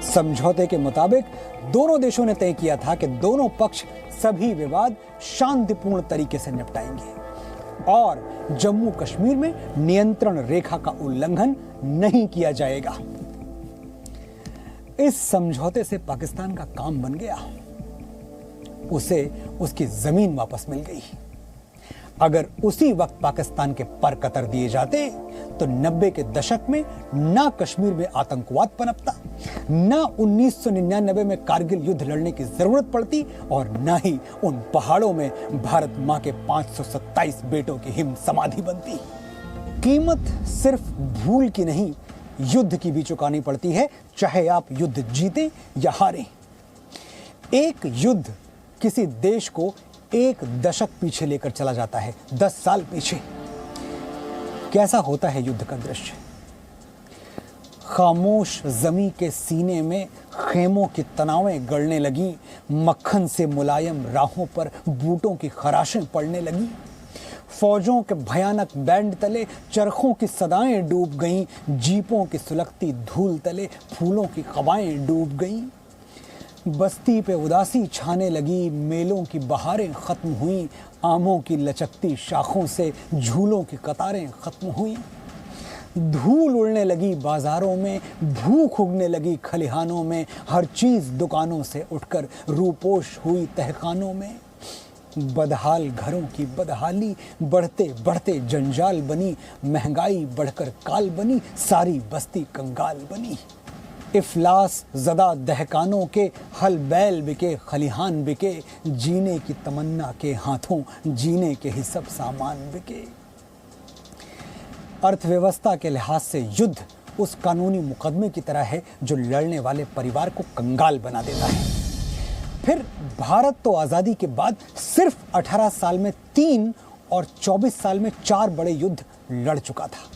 Speaker 1: समझौते के मुताबिक दोनों देशों ने तय किया था कि दोनों पक्ष सभी विवाद शांतिपूर्ण तरीके से निपटाएंगे और जम्मू कश्मीर में नियंत्रण रेखा का उल्लंघन नहीं किया जाएगा। इस समझौते से पाकिस्तान का काम बन गया। उसे उसकी जमीन वापस मिल गई। अगर उसी वक्त पाकिस्तान के पर कतर दिए जाते तो 90 के दशक में ना कश्मीर में आतंकवाद पनपता, ना 1999 में कारगिल युद्ध लड़ने की जरूरत पड़ती और ना ही उन पहाड़ों में भारत मां के 527 बेटों की हिम समाधि बनती। कीमत सिर्फ भूल की नहीं, युद्ध की भी चुकानी पड़ती है, चाहे आप युद्ध जीते या हारें। एक युद्ध किसी देश को 1 दशक पीछे लेकर चला जाता है, 10 साल पीछे। कैसा होता है युद्ध का दृश्य? खामोश जमी के सीने में खेमों की तनावें गड़ने लगी, मक्खन से मुलायम राहों पर बूटों की खराशें पड़ने लगी। फौजों के भयानक बैंड तले चरखों की सदाएं डूब गईं, जीपों की सुलगती धूल तले फूलों की कवाएं डूब गईं। बस्ती पे उदासी छाने लगी, मेलों की बहारें खत्म हुई, आमों की लचकती शाखों से झूलों की कतारें खत्म हुई। धूल उड़ने लगी बाजारों में, भूख उगने लगी खलिहानों में, हर चीज दुकानों से उठकर रूपोश हुई तहखानों में। बदहाल घरों की बदहाली बढ़ते बढ़ते जंजाल बनी, महंगाई बढ़कर काल बनी, सारी बस्ती कंगाल बनी। इफलास ज़दा दहकानों के हल बैल बिके, खलिहान बिके, जीने की तमन्ना के हाथों जीने के ही सब सामान बिके। अर्थव्यवस्था के लिहाज से युद्ध उस कानूनी मुकदमे की तरह है जो लड़ने वाले परिवार को कंगाल बना देता है। फिर भारत तो आज़ादी के बाद सिर्फ 18 साल में 3 और 24 साल में 4 बड़े युद्ध लड़ चुका था।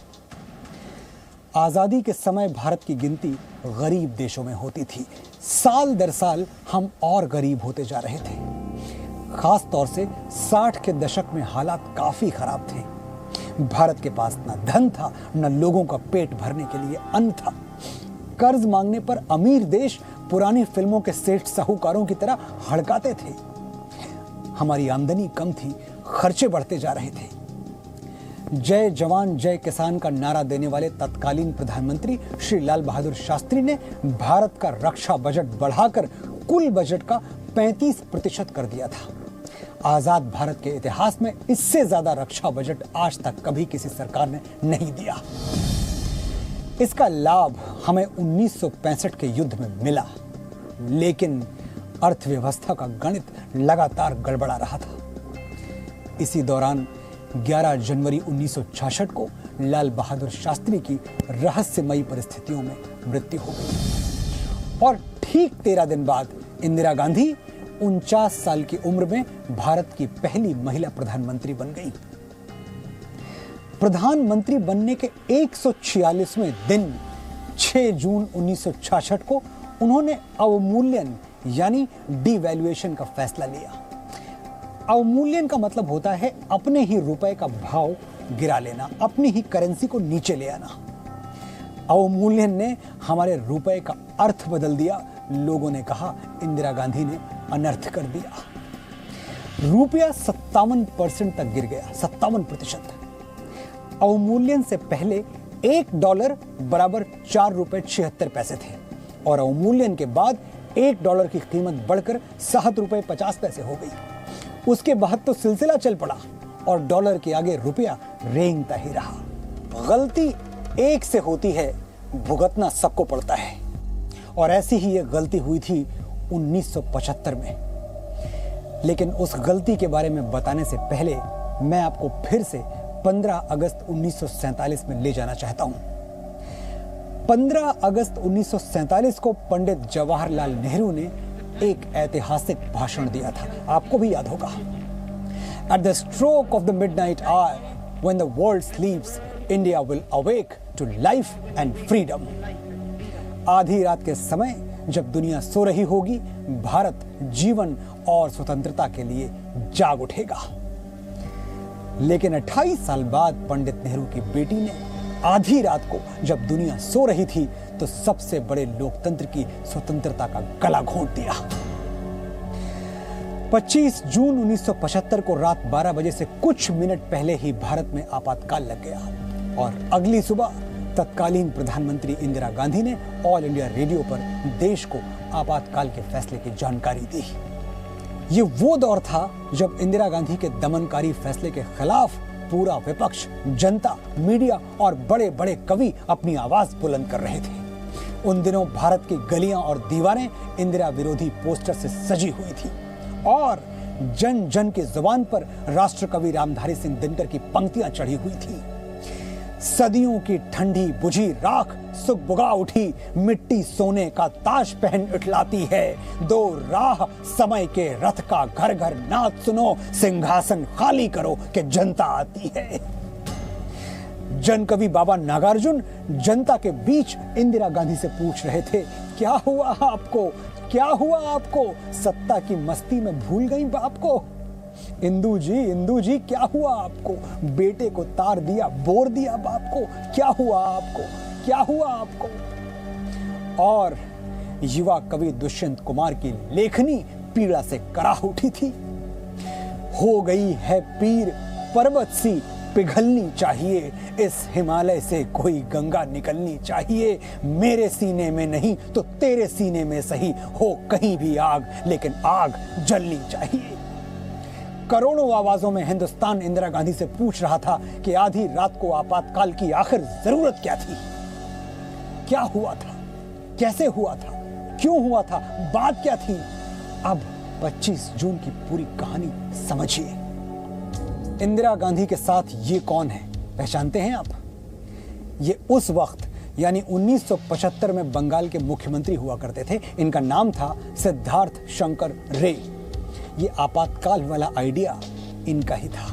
Speaker 1: आज़ादी के समय भारत की गिनती गरीब देशों में होती थी। साल दर साल हम और गरीब होते जा रहे थे। खास तौर से 60 के दशक में हालात काफ़ी खराब थे। भारत के पास न धन था, न लोगों का पेट भरने के लिए अन्न था। कर्ज मांगने पर अमीर देश पुरानी फिल्मों के सेठ साहूकारों की तरह हड़काते थे। हमारी आमदनी कम थी, खर्चे बढ़ते जा रहे थे। जय जवान जय किसान का नारा देने वाले तत्कालीन प्रधानमंत्री श्री लाल बहादुर शास्त्री ने भारत का रक्षा बजट बढ़ाकर कुल बजट का 35% कर दिया था। आजाद भारत के इतिहास में इससे ज्यादा रक्षा बजट आज तक कभी किसी सरकार ने नहीं दिया। इसका लाभ हमें 1965 के युद्ध में मिला, लेकिन अर्थव्यवस्था का गणित लगातार गड़बड़ा रहा था। इसी दौरान 11 जनवरी 1966 को लाल बहादुर शास्त्री की रहस्यमयी परिस्थितियों में मृत्यु हो गई और ठीक 13 दिन बाद इंदिरा गांधी 49 साल की उम्र में भारत की पहली महिला प्रधानमंत्री बन गई। प्रधानमंत्री बनने के 146वें दिन 6 जून 1966 को उन्होंने अवमूल्यन यानी डिवैल्यूएशन का फैसला लिया। अवमूल्यन का मतलब होता है अपने ही रुपए का भाव गिरा लेना, अपनी ही करेंसी को नीचे ले आना। अवमूल्यन ने हमारे रुपए का अर्थ बदल दिया। लोगों ने कहा इंदिरा गांधी ने अनर्थ कर दिया। रुपया 57% तक गिर गया, 57%। अवमूल्यन से पहले $1 बराबर 4 रुपए 76 पैसे थे और अवमूल्यन के बाद $1 की कीमत बढ़कर 7 रुपए 50 पैसे हो गई। उसके बाद तो सिलसिला चल पड़ा और डॉलर के आगे रुपया रेंगता ही रहा। गलती एक से होती है, भुगतना सबको पड़ता है और ऐसी ही एक गलती हुई थी 1975 में। लेकिन उस गलती के बारे में बताने से पहले मैं आपको फिर से 15 अगस्त 1947 में ले जाना चाहता हूं। 15 अगस्त 1947 को पंडित जवाहरलाल नेहरू ने एक ऐतिहासिक भाषण दिया था, आपको भी याद होगा। At the stroke of the midnight hour, when the world sleeps, India will awake to life and freedom. आधी रात के समय जब दुनिया सो रही होगी, भारत जीवन और स्वतंत्रता के लिए जाग उठेगा। लेकिन 28 साल बाद पंडित नेहरू की बेटी ने आधी रात को जब दुनिया सो रही थी तो सबसे बड़े लोकतंत्र की स्वतंत्रता का गला घोंट दिया। 25 जून 1975 को रात 12 बजे से कुछ मिनट पहले ही भारत में आपातकाल लग गया और अगली सुबह तत्कालीन प्रधानमंत्री इंदिरा गांधी ने ऑल इंडिया रेडियो पर देश को आपातकाल के फैसले की जानकारी दी। ये वो दौर था जब इंदिरा गांधी के दमनकारी फैसले के खिलाफ पूरा विपक्ष, जनता, मीडिया और बड़े बड़े कवि अपनी आवाज बुलंद कर रहे थे। उन दिनों भारत की गलियां और दीवारें इंदिरा विरोधी पोस्टर से सजी हुई थी और जन जन की जुबान पर राष्ट्रकवि रामधारी सिंह दिनकर की पंक्तियां चढ़ी हुई थी। सदियों की ठंडी बुझी राख सुगबुगा उठी, मिट्टी सोने का ताज पहन उठलाती है। दो राह समय के रथ का घर घर नाद सुनो, सिंहासन खाली करो कि जनता आती है। जन कवि बाबा नागार्जुन जनता के बीच इंदिरा गांधी से पूछ रहे थे, क्या हुआ आपको, क्या हुआ आपको? सत्ता की मस्ती में भूल गई बाप को। इंदू जी क्या हुआ आपको? बेटे को तार दिया, बोर दिया बाप को, क्या हुआ आपको? क्या हुआ आपको? और युवा कवि दुष्यंत कुमार की लेखनी पीड़ा से कराह उठी थी। हो गई है पीर पर्वत सी पिघलनी चाहिए, इस हिमालय से कोई गंगा निकलनी चाहिए। मेरे सीने में नहीं तो तेरे सीने में सही, हो कहीं भी आग लेकिन आग जलनी चाहिए। करोड़ों आवाजों में हिंदुस्तान इंदिरा गांधी से पूछ रहा था कि आधी रात को आपातकाल की आखिर जरूरत क्या थी? क्या हुआ था? कैसे हुआ था? क्यों हुआ था? बात क्या थी? अब 25 जून की पूरी कहानी समझिए। इंदिरा गांधी के साथ ये कौन है, पहचानते हैं आप? ये उस वक्त यानी 1975 में बंगाल के मुख्यमंत्री हुआ करते थे। इनका नाम था सिद्धार्थ शंकर रे। ये आपातकाल वाला आइडिया इनका ही था।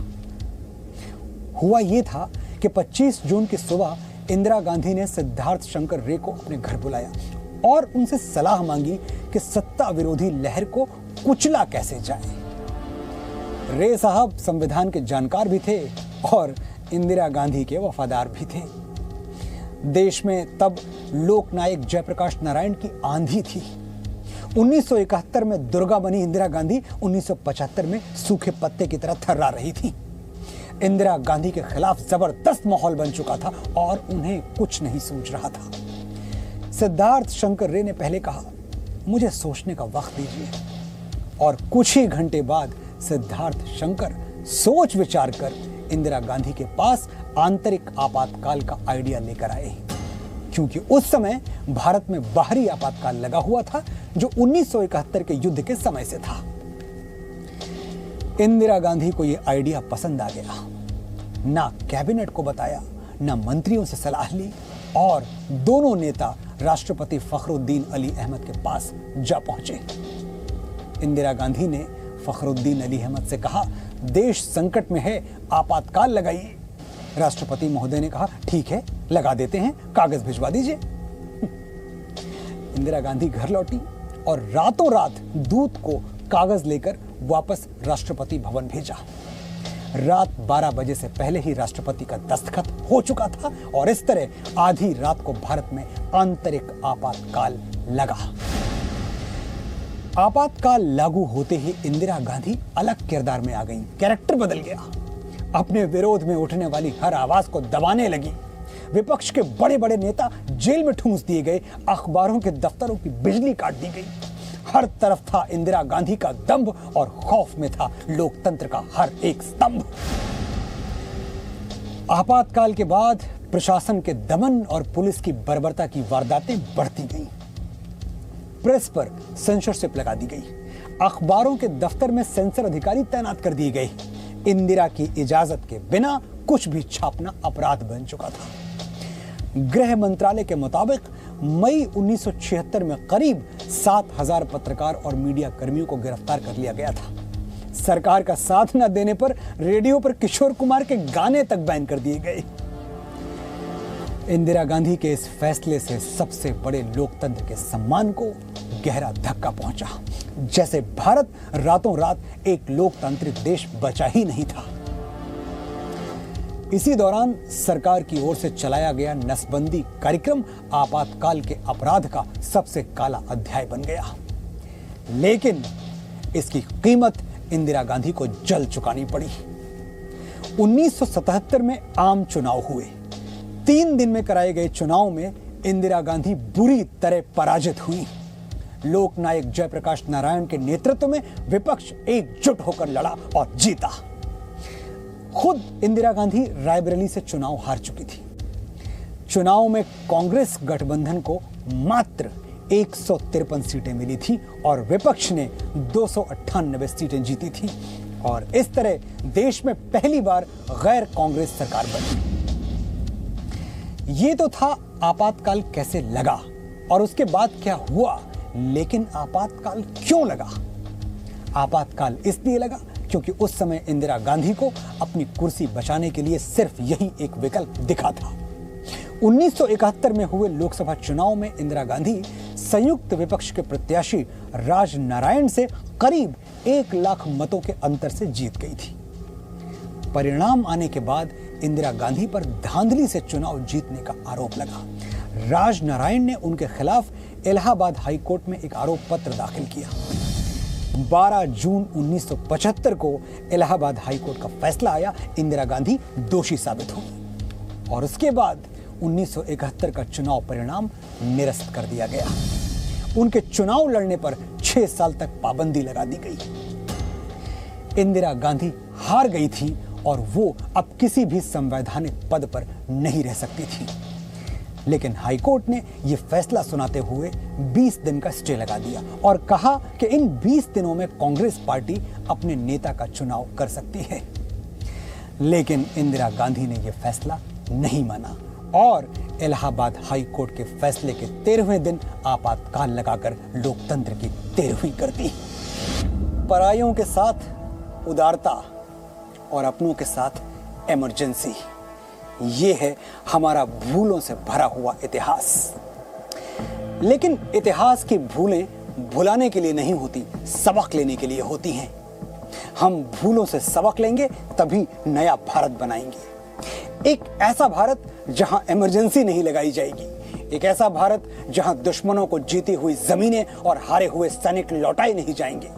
Speaker 1: हुआ ये था कि 25 जून की सुबह इंदिरा गांधी ने सिद्धार्थ शंकर रे को अपने घर बुलाया और उनसे सलाह मांगी कि सत्ता विरोधी लहर को कुचला कैसे जाए। रे साहब संविधान के जानकार भी थे और इंदिरा गांधी के वफादार भी थे। देश में तब लोकनायक जयप्रकाश नारायण की आंधी थी। 1971 में दुर्गा बनी इंदिरा गांधी 1975 में सूखे पत्ते की तरह थर्रा रही थी। इंदिरा गांधी के खिलाफ जबरदस्त माहौल बन चुका था और उन्हें कुछ नहीं सूझ रहा था। सिद्धार्थ शंकर रे ने पहले कहा, मुझे सोचने का वक्त दीजिए, और कुछ ही घंटे बाद सिद्धार्थ शंकर सोच विचार कर इंदिरा गांधी के पास आंतरिक आपातकाल का आइडिया लेकर आए, क्योंकि उस समय भारत में बाहरी आपातकाल लगा हुआ था जो 1971 के युद्ध के समय से था। इंदिरा गांधी को यह आइडिया पसंद आ गया। ना कैबिनेट को बताया, ना मंत्रियों से सलाह ली, और दोनों नेता राष्ट्रपति फखरुद्दीन अली अहमद के पास जा पहुंचे। इंदिरा गांधी ने फखरुद्दीन अली अहमद से कहा, देश संकट में है, आपातकाल लगाइए। राष्ट्रपति महोदय ने कहा, ठीक है, लगा देते हैं, कागज भिजवा दीजिए। इंदिरा गांधी घर लौटी और रातों रात दूत को कागज लेकर वापस राष्ट्रपति भवन भेजा। रात 12 बजे से पहले ही राष्ट्रपति का दस्तखत हो चुका था और इस तरह आधी रात को भारत में आंतरिक आपातकाल लगा। आपातकाल लागू होते ही इंदिरा गांधी अलग किरदार में आ गईं। कैरेक्टर बदल गया। अपने विरोध में उठने वाली हर आवाज को दबाने लगी। विपक्ष के बड़े बड़े नेता जेल में ठूंस दिए गए। अखबारों के दफ्तरों की बिजली काट दी गई। हर तरफ था इंदिरा गांधी का दंभ और खौफ में था लोकतंत्र का हर एक स्तंभ। आपातकाल के बाद प्रशासन के दमन और पुलिस की बर्बरता की वारदातें बढ़ती गईं। प्रेस पर सेंसरशिप लगा दी गई। अखबारों के दफ्तर में सेंसर अधिकारी तैनात कर दिए गए। इंदिरा की इजाजत के बिना कुछ भी छापना अपराध बन चुका था। गृह मंत्रालय के मुताबिक मई 1976 में करीब 7,000 पत्रकार और मीडिया कर्मियों को गिरफ्तार कर लिया गया था। सरकार का साथ न देने पर रेडियो पर किशोर कुमार के गाने तक बैन कर दिए गए। इंदिरा गांधी के इस फैसले से सबसे बड़े लोकतंत्र के सम्मान को गहरा धक्का पहुंचा। जैसे भारत रातों रात एक लोकतांत्रिक देश बचा ही नहीं था। इसी दौरान सरकार की ओर से चलाया गया नसबंदी कार्यक्रम आपातकाल के अपराध का सबसे काला अध्याय बन गया। लेकिन इसकी कीमत इंदिरा गांधी को जल चुकानी पड़ी। 1977 में आम चुनाव हुए। 3 दिन में कराए गए चुनाव में इंदिरा गांधी बुरी तरह पराजित हुई। लोकनायक जयप्रकाश नारायण के नेतृत्व में विपक्ष एकजुट होकर लड़ा और जीता। खुद इंदिरा गांधी रायबरेली से चुनाव हार चुकी थी। चुनाव में कांग्रेस गठबंधन को मात्र 153 सीटें मिली थी और विपक्ष ने 298 सीटें जीती थी और इस तरह देश में पहली बार गैर कांग्रेस सरकार बनी। ये तो था आपातकाल कैसे लगा और उसके बाद क्या हुआ, लेकिन आपातकाल क्यों लगा? आपातकाल इसलिए लगा क्योंकि उस समय इंदिरा गांधी को अपनी कुर्सी बचाने के लिए सिर्फ यही एक विकल्प दिखा था। 1971 में हुए लोकसभा चुनाव में इंदिरा गांधी संयुक्त विपक्ष के प्रत्याशी राज नारायण से करीब 1 लाख मतों के अंतर से जीत गई थी। परिणाम आने के बाद इंदिरा गांधी पर धांधली से चुनाव जीतने का आरोप लगा। राज नारायण ने उनके खिलाफ इलाहाबाद हाई कोर्ट में एक आरोप पत्र दाखिल किया। 12 जून 1975 को इलाहाबाद हाई कोर्ट का फैसला आया, इंदिरा गांधी दोषी साबित हुई और उसके बाद 1971 का चुनाव परिणाम निरस्त कर दिया गया। उनके चुनाव लड़ने पर 6 साल तक पाबंदी लगा दी गई। इंदिरा गांधी हार गई थी और वो अब किसी भी संवैधानिक पद पर नहीं रह सकती थी। लेकिन हाईकोर्ट ने यह फैसला सुनाते हुए 20 दिन का स्टे लगा दिया और कहा कि इन 20 दिनों में कांग्रेस पार्टी अपने नेता का चुनाव कर सकती है। लेकिन इंदिरा गांधी ने यह फैसला नहीं माना और इलाहाबाद हाई कोर्ट के फैसले के 13वें दिन आपातकाल लगाकर लोकतंत्र की 13वीं कर दी। परायों के साथ उदारता और अपनों के साथ इमरजेंसी, ये है हमारा भूलों से भरा हुआ इतिहास। लेकिन इतिहास की भूलें भुलाने के लिए नहीं होती, सबक लेने के लिए होती हैं। हम भूलों से सबक लेंगे तभी नया भारत बनाएंगे। एक ऐसा भारत जहां इमरजेंसी नहीं लगाई जाएगी, एक ऐसा भारत जहां दुश्मनों को जीती हुई जमीनें और हारे हुए सैनिक लौटाए नहीं जाएंगे,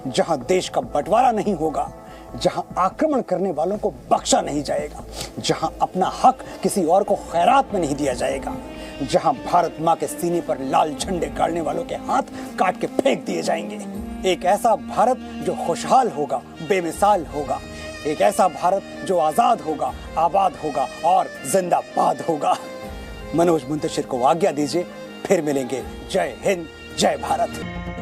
Speaker 1: जहां देश का बंटवारा नहीं होगा, जहां आक्रमण करने वालों को बख्शा नहीं जाएगा, जहां अपना हक किसी और को खैरात में नहीं दिया जाएगा, जहां भारत मां के सीने पर लाल झंडे गाड़ने वालों के हाथ काट के फेंक दिए जाएंगे। एक ऐसा भारत जो खुशहाल होगा, बेमिसाल होगा। एक ऐसा भारत जो आजाद होगा, आबाद होगा और जिंदाबाद होगा। मनोज मुंतशिर को आज्ञा दीजिए, फिर मिलेंगे। जय हिंद, जय भारत।